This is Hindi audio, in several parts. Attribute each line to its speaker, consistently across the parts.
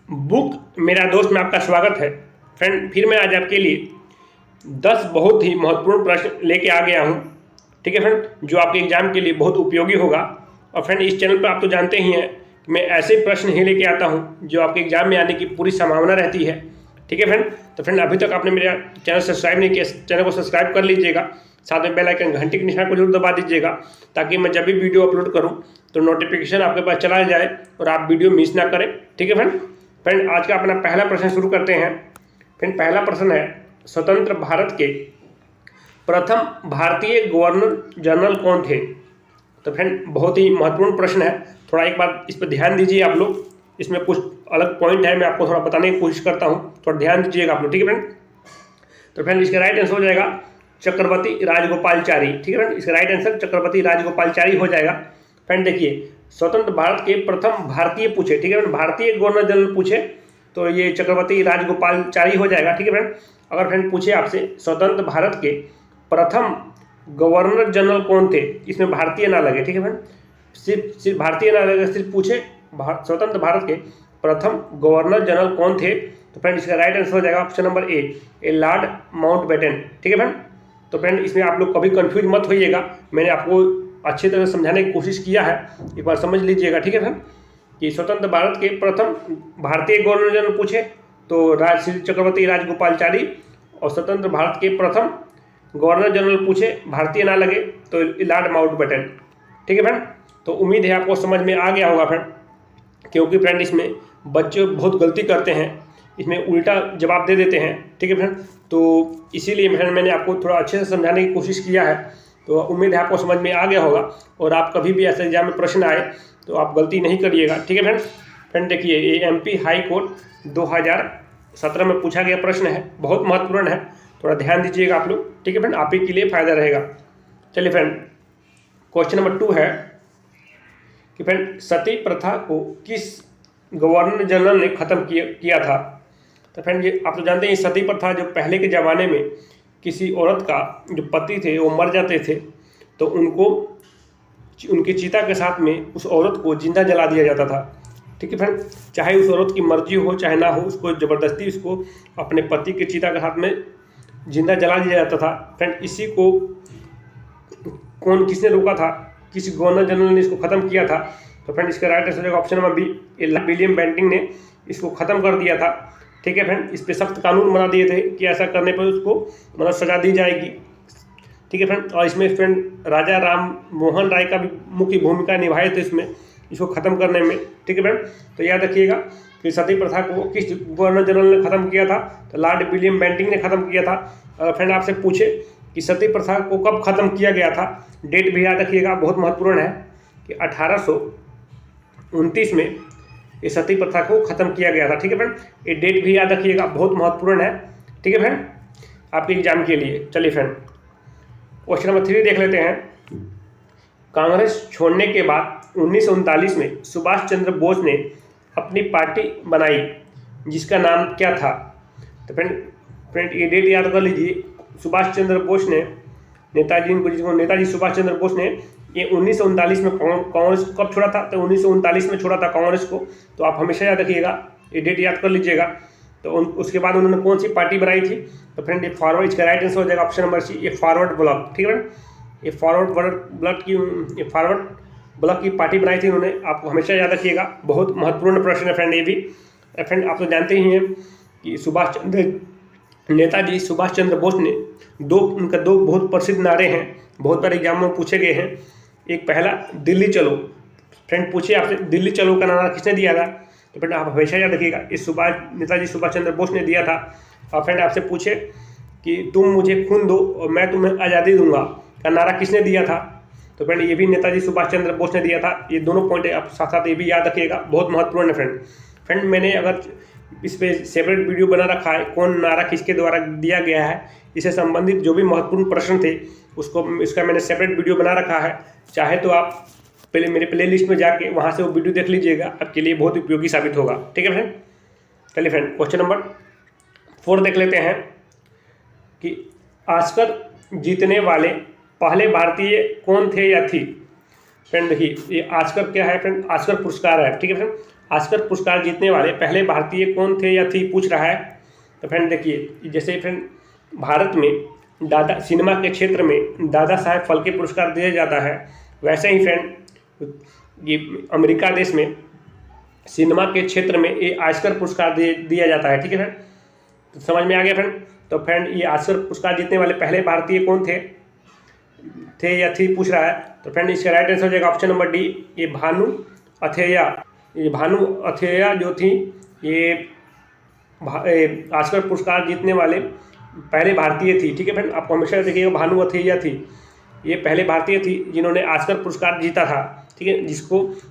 Speaker 1: बुक मेरा दोस्त में आपका स्वागत है। फ्रेंड, फिर मैं आज आपके लिए 10 बहुत ही महत्वपूर्ण प्रश्न लेके आ गया हूँ। ठीक है फ्रेंड, जो आपके एग्जाम के लिए बहुत उपयोगी होगा। और फ्रेंड, इस चैनल पर आप तो जानते ही हैं कि मैं ऐसे प्रश्न ही लेके आता हूँ जो आपके एग्जाम में आने की पूरी संभावना रहती है। ठीक है फ्रेंड, तो फ्रेंड अभी तक आपने मेरा चैनल सब्सक्राइब नहीं किया, चैनल को सब्सक्राइब कर लीजिएगा। साथ में बेल आइकन घंटी के निशान को जरूर दबा दीजिएगा ताकि मैं जब भी वीडियो अपलोड करूँ तो नोटिफिकेशन आपके पास चला जाए और आप वीडियो मिस ना करें। ठीक है फ्रेंड, आज का अपना पहला प्रश्न शुरू करते हैं। फ्रेंड, पहला प्रश्न है, स्वतंत्र भारत के प्रथम भारतीय गवर्नर जनरल कौन थे? तो फ्रेंड, बहुत ही महत्वपूर्ण प्रश्न है। थोड़ा एक बार इस पर ध्यान दीजिए आप लोग। इसमें कुछ अलग पॉइंट है, मैं आपको थोड़ा बताने की कोशिश करता हूँ, थोड़ा ध्यान दीजिएगा आप लोग। ठीक है फ्रेंड, तो फ्रेंड इसका राइट आंसर हो जाएगा चक्रवर्ती राजगोपालचारी। ठीक है फ्रेंड, इसका राइट आंसर चक्रवर्ती राजगोपालचारी हो जाएगा। फ्रेंड देखिए, स्वतंत्र भारत के प्रथम भारतीय पूछे, ठीक है फ्रेंड, भारतीय गवर्नर जनरल पूछे तो ये चक्रवर्ती राजगोपालचारी हो जाएगा। ठीक है फ्रेंड, अगर फ्रेंड पूछे आपसे स्वतंत्र भारत के प्रथम गवर्नर जनरल कौन थे, इसमें भारतीय ना लगे। ठीक है फ्रेंड, सिर्फ भारतीय ना लगे, सिर्फ पूछे स्वतंत्र भारत के प्रथम गवर्नर जनरल कौन थे, तो फ्रेंड इसका राइट आंसर हो जाएगा option number A Lord Mountbatten. ठीक है फ्रेंड, तो फ्रेंड इसमें आप लोग कभी कंफ्यूज मत होइएगा, मैंने आपको अच्छी तरह से समझाने की कोशिश किया है, एक बार समझ लीजिएगा। ठीक है फ्रेंड, कि स्वतंत्र भारत के प्रथम भारतीय गवर्नर जनरल पूछे तो श्री चक्रवर्ती राजगोपालचारी, और स्वतंत्र भारत के प्रथम गवर्नर जनरल पूछे भारतीय ना लगे तो लॉर्ड माउंटबेटन। ठीक है फ्रेंड, तो उम्मीद है आपको समझ में आ गया होगा फ्रेंड, क्योंकि फ्रेंड इसमें बच्चे बहुत गलती करते हैं, इसमें उल्टा जवाब दे देते हैं। ठीक है फ्रेंड, तो इसीलिए फ्रेंड मैंने आपको थोड़ा अच्छे से समझाने की कोशिश किया है, तो उम्मीद है आपको समझ में आ गया होगा। और आप कभी भी ऐसे एग्जाम में प्रश्न आए तो आप गलती नहीं करिएगा। ठीक है फ्रेंड देखिए, ये एमपी हाई कोर्ट 2017 में पूछा गया प्रश्न है, बहुत महत्वपूर्ण है, थोड़ा ध्यान दीजिएगा आप लोग। ठीक है फ्रेंड, आप ही के लिए फायदा रहेगा। चलिए फ्रेंड, क्वेश्चन नंबर 2 है कि फ्रेंड सती प्रथा को किस गवर्नर जनरल ने खत्म किया था? तो फ्रेंड ये आप तो जानते हैं, सती प्रथा जो पहले के ज़माने में किसी औरत का जो पति थे वो मर जाते थे तो उनको उनकी चिता के साथ में उस औरत को जिंदा जला दिया जाता था। ठीक है फ्रेंड, चाहे उस औरत की मर्जी हो चाहे ना हो, उसको ज़बरदस्ती उसको अपने पति की चिता के साथ में जिंदा जला दिया जाता था। फ्रेंड इसी को किसने रोका था, किस गवर्नर जनरल ने इसको ख़त्म किया था? तो फ्रेंड इसका right answer option number B, William Bentinck ने इसको ख़त्म कर दिया था। ठीक है फ्रेंड, इस पर सख्त कानून बना दिए थे कि ऐसा करने पर उसको मतलब सजा दी जाएगी। ठीक है फ्रेंड, और इसमें फ्रेंड राजा राम मोहन राय का भी मुख्य भूमिका निभाए थे इसमें, इसको ख़त्म करने में। ठीक है फ्रेंड, तो याद रखिएगा कि सती प्रथा को किस गवर्नर जनरल ने ख़त्म किया था, तो लॉर्ड विलियम बेंटिंग ने ख़त्म किया था। अगर फ्रेंड आपसे पूछे कि सती प्रथा को कब ख़त्म किया गया था, डेट भी याद रखिएगा, बहुत महत्वपूर्ण है कि 1829 में ये सती प्रथा को ख़त्म किया गया था। ठीक है फ्रेंड, ये डेट भी याद रखिएगा, बहुत महत्वपूर्ण है। ठीक है फ्रेंड, आपके एग्जाम के लिए। चलिए फ्रेंड, क्वेश्चन नंबर 3 देख लेते हैं। कांग्रेस छोड़ने के बाद 1939 में सुभाष चंद्र बोस ने अपनी पार्टी बनाई जिसका नाम क्या था? तो फ्रेंड ये डेट याद कर लीजिए। सुभाष चंद्र बोस ने नेताजी सुभाष चंद्र बोस ने ये 1939 में कांग्रेस को कब छोड़ा था? तो 1939 में छोड़ा था कांग्रेस को, तो आप हमेशा याद रखिएगा, ये डेट याद कर लीजिएगा। तो उसके बाद उन्होंने कौन सी पार्टी बनाई थी? तो फ्रेंड ये फॉरवर्ड, इसका राइट आंसर हो जाएगा ऑप्शन नंबर सी, ये फॉरवर्ड ब्लॉक। ठीक है, ये फॉरवर्ड ब्लॉक की पार्टी बनाई थी उन्होंने, आपको हमेशा याद रखिएगा, बहुत महत्वपूर्ण प्रश्न है फ्रेंड ये भी। फ्रेंड आप तो जानते ही हैं कि नेताजी सुभाष चंद्र बोस ने उनका दो बहुत प्रसिद्ध नारे हैं, बहुत बार एग्जामों में पूछे गए हैं। एक पहला दिल्ली चलो, फ्रेंड पूछिए आपसे दिल्ली चलो का नारा किसने दिया था? तो फ्रेंड आप हमेशा याद रखिएगा, इस नेताजी सुभाष चंद्र बोस ने दिया था। और फ्रेंड आपसे पूछे कि तुम मुझे खून दो और मैं तुम्हें आज़ादी दूंगा का नारा किसने दिया था? तो फ्रेंड ये भी नेताजी सुभाष चंद्र बोस ने दिया था। ये दोनों पॉइंट आप साथ साथ ये भी याद रखिएगा, बहुत महत्वपूर्ण है फ्रेंड मैंने अगर इस पर सेपरेट वीडियो बना रखा है, कौन नारा किसके द्वारा दिया गया है, इससे संबंधित जो भी महत्वपूर्ण प्रश्न थे इसका मैंने सेपरेट वीडियो बना रखा है। चाहे तो आप पहले मेरे प्ले लिस्ट में जाके वहाँ से वो वीडियो देख लीजिएगा, आपके लिए बहुत उपयोगी साबित होगा। ठीक है फ्रेंड, चलिए फ्रेंड क्वेश्चन नंबर 4 देख लेते हैं कि ऑस्कर जीतने वाले पहले भारतीय कौन थे या थी? फ्रेंड देखिए, ये ऑस्कर क्या है फ्रेंड? ऑस्कर पुरस्कार है। ठीक है फ्रेंड, ऑस्कर पुरस्कार जीतने वाले पहले भारतीय कौन थे या थी, पूछ रहा है। तो फ्रेंड देखिए, जैसे फ्रेंड भारत में दादा सिनेमा के क्षेत्र में दादा साहेब फाल्के पुरस्कार दिया जाता है, वैसे ही फ्रेंड ये अमेरिका देश में सिनेमा के क्षेत्र में ये ऑस्कर पुरस्कार दिया जाता है। ठीक है फ्रेंड, तो समझ में आ गया फ्रेंड। तो फ्रेंड ये ऑस्कर पुरस्कार जीतने वाले पहले भारतीय कौन थे या थी, पूछ रहा है। तो फ्रेंड इसका राइट आंसर हो जाएगा ऑप्शन नंबर डी, ये भानु अथैया। ये भानु अथैया जो थी, ये ऑस्कर पुरस्कार जीतने वाले पहले भारतीय थी। ठीक है फ्रेंड, आपको हमेशा देखिएगा भानु अथैया थी, ये पहले भारतीय थी जिन्होंने ऑस्कर पुरस्कार जीता था। ठीक है,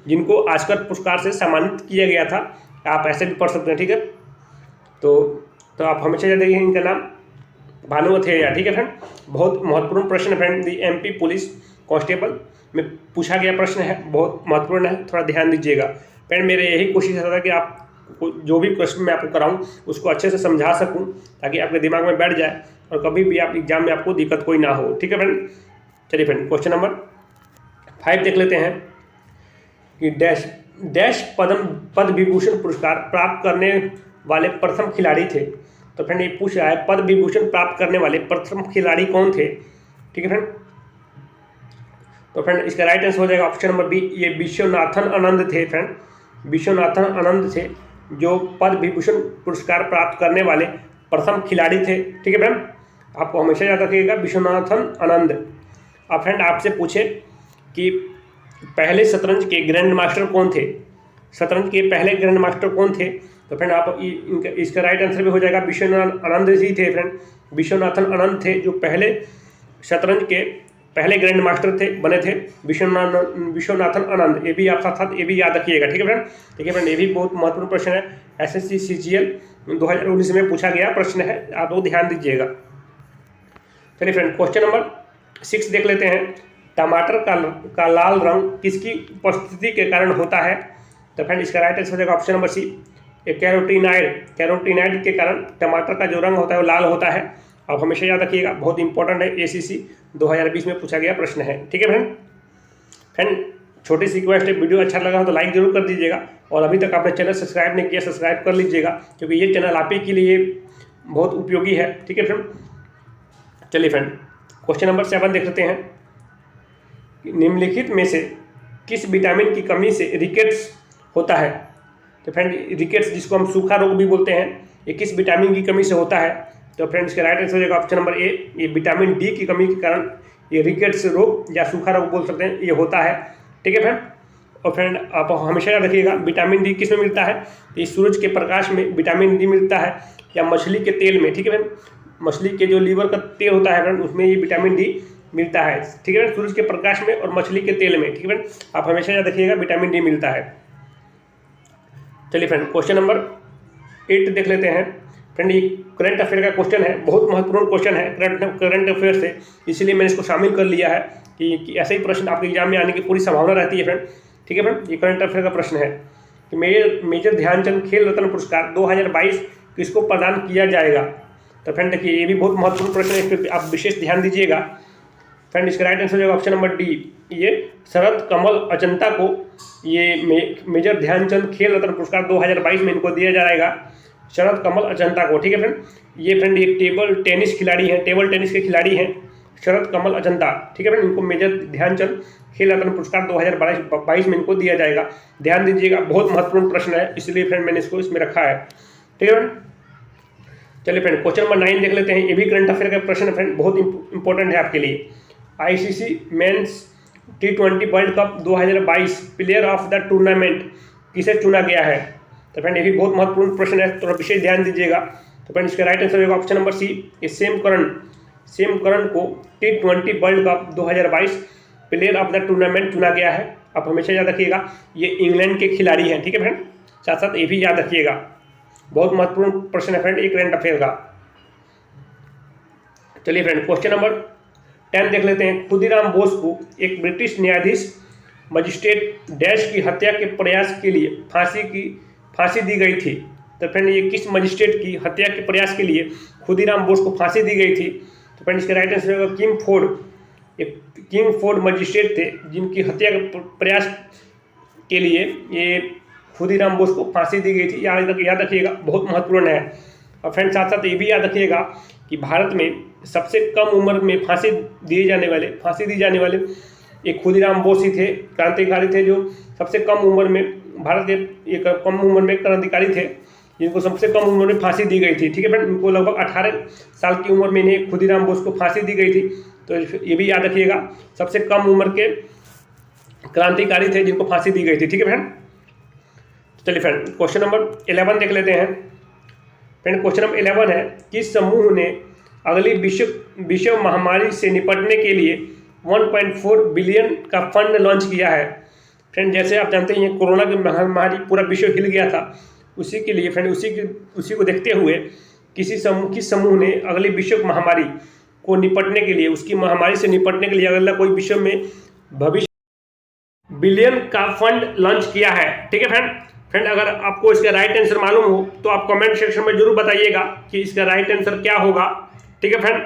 Speaker 1: जिनको ऑस्कर पुरस्कार से सम्मानित किया गया था, आप ऐसे भी पढ़ सकते हैं। ठीक है, तो आप हमेशा याद रखिए इनका नाम भानु अथैया। ठीक है फ्रेंड, बहुत महत्वपूर्ण प्रश्न है फ्रेंड, दी एमपी पुलिस कांस्टेबल में पूछा गया प्रश्न है, बहुत महत्वपूर्ण है, थोड़ा ध्यान दीजिएगा फ्रेंड। मेरे यही कोशिश रहता है कि आप जो भी क्वेश्चन मैं आपको कराऊं उसको अच्छे से समझा सकूं, ताकि आपके दिमाग में बैठ जाए और कभी भी आप एग्जाम में आपको दिक्कत कोई ना हो। ठीक है फ्रेंड, चलिए फ्रेंड क्वेश्चन नंबर 5 देख लेते हैं कि डैश पद्म विभूषण पुरस्कार प्राप्त करने वाले प्रथम खिलाड़ी थे। तो फ्रेंड ये पूछ रहा है पद्म विभूषण प्राप्त करने वाले प्रथम खिलाड़ी कौन थे। ठीक है फ्रेंड, तो फ्रेंड इसका राइट आंसर हो जाएगा ऑप्शन नंबर बी, ये विश्वनाथन आनंद थे। फ्रेंड विश्वनाथन आनंद थे जो पद्म विभूषण पुरस्कार प्राप्त करने वाले प्रथम खिलाड़ी थे। ठीक है फ्रेंड, आपको हमेशा याद रखिएगा विश्वनाथन आनंद। अब फ्रेंड आपसे पूछे कि पहले शतरंज के ग्रैंड मास्टर कौन थे, शतरंज के पहले ग्रैंड मास्टर कौन थे। तो फ्रेंड आप इसका राइट आंसर भी हो जाएगा विश्वनाथन आनंद जी थे। फ्रेंड विश्वनाथन आनंद थे जो पहले शतरंज के पहले ग्रैंड मास्टर बने थे, विश्वनाथन आनंद। ये भी आप साथ ये भी याद रखिएगा। ठीक है फ्रेंड, देखिए फ्रेंड ये भी बहुत महत्वपूर्ण प्रश्न है, एसएससी सीजीएल 2019 में पूछा गया प्रश्न है, आप लोग ध्यान दीजिएगा। चलिए फ्रेंड क्वेश्चन नंबर 6 देख लेते हैं। टमाटर का लाल रंग किसकी उपस्थिति के कारण होता है। तो फ्रेंड इसका राइट आंसर हो जाएगा ऑप्शन नंबर सी, कैरोटीनाइड के कारण टमाटर का जो रंग होता है वो लाल होता है। आप हमेशा याद रखिएगा, बहुत इंपॉर्टेंट है, एसीसी 2020 में पूछा गया प्रश्न है। ठीक है फ्रेंड छोटी सी रिक्वेस्ट है, वीडियो अच्छा लगा हो तो लाइक जरूर कर दीजिएगा, और अभी तक आपने चैनल सब्सक्राइब नहीं किया सब्सक्राइब कर लीजिएगा, क्योंकि ये चैनल आप ही के लिए बहुत उपयोगी है। ठीक है फ्रेंड, चलिए फ्रेंड क्वेश्चन नंबर 7 देख लेते हैं। निम्नलिखित में से किस विटामिन की कमी से रिकेट्स होता है। तो फ्रेंड रिकेट्स जिसको हम सूखा रोग भी बोलते हैं, ये किस विटामिन की कमी से होता है। तो फ्रेंड इसका राइट आंसर हो जाएगा ऑप्शन नंबर ए, ये विटामिन डी की कमी के कारण ये रिकेट्स रोग या सूखा रोग बोल सकते हैं, ये होता है। ठीक है फ्रेंड, और फ्रेंड आप हमेशा याद रखिएगा विटामिन डी किस में मिलता है, तो सूरज के प्रकाश में विटामिन डी मिलता है, या मछली के तेल में। ठीक है फ्रेंड, मछली के जो लीवर का तेल होता है फ्रेंड उसमें ये विटामिन डी मिलता है। ठीक है फ्रेंड, सूरज के प्रकाश में और मछली के तेल में। ठीक है फ्रेंड, आप हमेशा याद रखिएगा विटामिन डी मिलता है। चलिए फ्रेंड क्वेश्चन नंबर 8 देख लेते हैं। फ्रेंड ये करंट अफेयर का क्वेश्चन है, बहुत महत्वपूर्ण क्वेश्चन है करंट अफेयर से, इसलिए मैंने इसको शामिल कर लिया है कि ऐसे ही प्रश्न आपके एग्जाम में आने की पूरी संभावना रहती है फ्रेंड। ठीक है फ्रेंड, ये करंट अफेयर का प्रश्न है कि मेजर ध्यानचंद खेल रत्न पुरस्कार 2022 किसको प्रदान किया जाएगा। तो फ्रेंड देखिए ये भी बहुत महत्वपूर्ण प्रश्न है, इस पर आप विशेष ध्यान दीजिएगा। फ्रेंड इसका राइट आंसर हो जाएगा ऑप्शन नंबर डी, ये शरद कमल अचंता को ये मेजर ध्यानचंद खेल रत्न पुरस्कार 2022 में इनको दिया जाएगा, शरद कमल अचंता को। ठीक है फ्रेंड, ये फ्रेंड एक टेबल टेनिस के खिलाड़ी हैं शरद कमल अचंता। ठीक है फ्रेंड, इनको मेजर ध्यानचंद खेल रत्न पुरस्कार 2022 में इनको दिया जाएगा। ध्यान दीजिएगा, बहुत महत्वपूर्ण प्रश्न है, इसलिए फ्रेंड मैंने इसको इसमें रखा है। ठीक है फ्रेंड, चलिए फ्रेंड क्वेश्चन नंबर 9 देख लेते हैं। ये भी करंट अफेयर का प्रश्न है फ्रेंड, बहुत इंपॉर्टेंट है आपके लिए। ICC men's T20 world cup 2022 player of the tournament किसे चुना गया है। तो फ्रेंड ये भी बहुत महत्वपूर्ण प्रश्न है, थोड़ा विशेष ध्यान दीजिएगा। तो फ्रेंड इसका राइट आंसर होगा ऑप्शन नंबर सी, सेम करन को T20 world cup 2022 player of the tournament चुना गया है। आप हमेशा याद रखिएगा ये इंग्लैंड के खिलाड़ी हैं। ठीक है फ्रेंड, साथ साथ ये भी याद रखिएगा, बहुत महत्वपूर्ण प्रश्न है फ्रेंड ये करंट अफेयर का। चलिए फ्रेंड क्वेश्चन नंबर 10 देख लेते हैं। खुदीराम बोस को एक ब्रिटिश न्यायाधीश मजिस्ट्रेट डैश की हत्या के प्रयास के लिए फांसी दी गई थी। तो फ्रेंड ये किस मजिस्ट्रेट की हत्या के प्रयास के लिए खुदीराम बोस को फांसी दी गई थी। तो फ्रेंड इसका राइट आंसर होगा किंग फोर्ड मजिस्ट्रेट थे जिनकी हत्या के प्रयास के लिए ये खुदीराम बोस को फांसी दी गई थी। याद रखिएगा, बहुत महत्वपूर्ण है। और फ्रेंड साथ साथ ये भी याद रखिएगा कि भारत में सबसे कम उम्र में फांसी दी जाने वाले एक खुदीराम बोस ही थे, क्रांतिकारी थे, जो सबसे कम उम्र में भारत के एक कम उम्र में क्रांतिकारी थे जिनको सबसे कम उम्र में फांसी दी गई थी। ठीक है फ्रेंड, उनको लगभग 18 साल की उम्र में इन्हें खुदीराम बोस को फांसी दी गई थी। तो ये भी याद रखिएगा, सबसे कम उम्र के क्रांतिकारी थे जिनको फांसी दी गई थी। ठीक है फ्रेंड, चलिए फ्रेंड क्वेश्चन नंबर 11 देख लेते हैं। फ्रेंड क्वेश्चन नंबर 11 है, किस समूह ने अगली विश्व महामारी से निपटने के लिए 1.4 बिलियन का फंड लॉन्च किया है। फ्रेंड जैसे आप जानते हैं कोरोना की महामारी पूरा विश्व हिल गया था, उसी के लिए फ्रेंड उसी को देखते हुए किस समूह ने अगली विश्व महामारी को निपटने के लिए, उसकी महामारी से निपटने के लिए अगला कोई विश्व में भविष्य बिलियन का फंड लॉन्च किया है। ठीक है फ्रेंड अगर आपको इसका राइट आंसर मालूम हो तो आप कमेंट सेक्शन में जरूर बताइएगा कि इसका राइट आंसर क्या होगा। ठीक है फ्रेंड,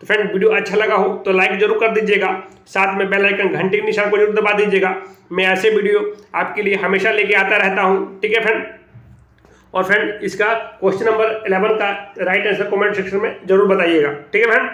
Speaker 1: तो फ्रेंड वीडियो अच्छा लगा हो तो लाइक जरूर कर दीजिएगा, साथ में बेल आइकन घंटे के निशान को जरूर दबा दीजिएगा। मैं ऐसे वीडियो आपके लिए हमेशा लेके आता रहता हूँ। ठीक है फ्रेंड, और फ्रेंड इसका क्वेश्चन नंबर 11 का राइट आंसर कमेंट सेक्शन में जरूर बताइएगा। ठीक है फ्रेंड।